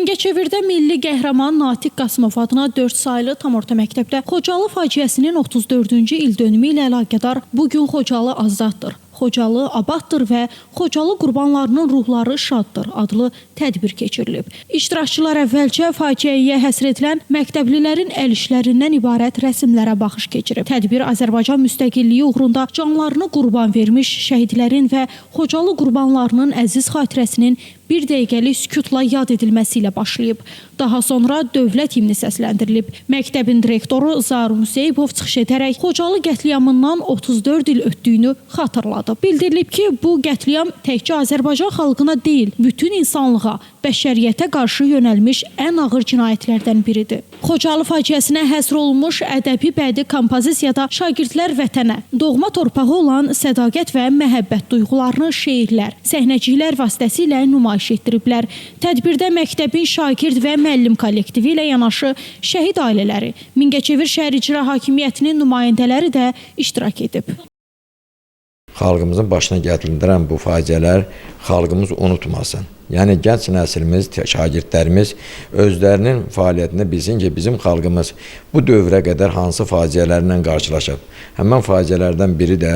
Mingəçevirdə milli qəhrəman Natiq Qasımov adına 4 saylı tam orta məktəbdə Xocalı faciəsinin 34-cü ildönümü ilə əlaqədar "Bu gün Xocalı azaddır, Xocalı abaddır və Xocalı qurbanlarının ruhları şaddır" adlı tədbir keçirilib. İştirakçılar əvvəlcə faciəyə həsr edilən məktəblilərin əl işlərindən ibarət rəsmlərə baxış keçirib. Tədbir Azərbaycan müstəqilliyi uğrunda canlarını qurban vermiş şəhidlərin və Xocalı qurbanlarının əziz xatirəsinin bir dəqiqəlik sükutla yad edilməsi ilə başlayıb. Daha sonra dövlət himni səsləndirilib. Məktəbin direktoru Zaur Museyibov çıxış edərək Xocalı qətliamından 34 il ötdüyünü xatırladı. Bildirilib ki, bu qətliam təkcə Azərbaycan xalqına deyil, bütün insanlığa, bəşəriyyətə qarşı yönəlmiş ən ağır cinayətlərdən biridir. Xocalı faciəsinə həsr olunmuş ədəbi bədii kompozisiyada şagirdlər vətənə, doğma torpağı olan sədaqət və məhəbbət duyğularını şeirlər, səhnəciklər vasitəsilə nümayiş etdiriblər. Tədbirdə məktəbin şagird və müəllim kollektivi ilə yanaşı şəhid ailələri, Mingəçevir şəhər icra hakimiyyətinin nümayəndələri də iştirak edib. Xalqımızın başına gətirilən bu faciələr xalqımız unutmasın. Yəni gənc nəsilimiz, şagirdlərimiz özlərinin fəaliyyətində bilsin ki, bizim xalqımız bu dövrə qədər hansı faciələrlə qarşılaşıb. Həmin faciələrdən biri də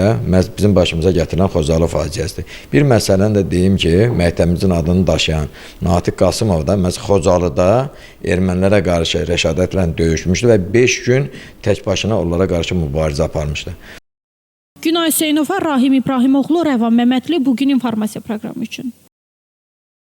bizim başımıza gətirilən Xocalı faciəsidir. Bir məsələni də deyim ki, məktəbimizin adını daşıyan Natiq Qasımov da Xocalıda ermənilərə qarşı rəşadətlə döyüşmüşdü və 5 gün tək başına onlara qarşı mübarizə aparmışdı. Günay Hüseynova, Rahim İbrahimoğlu, Rəvan Məmmədli bugün informasiya proqramı üçün.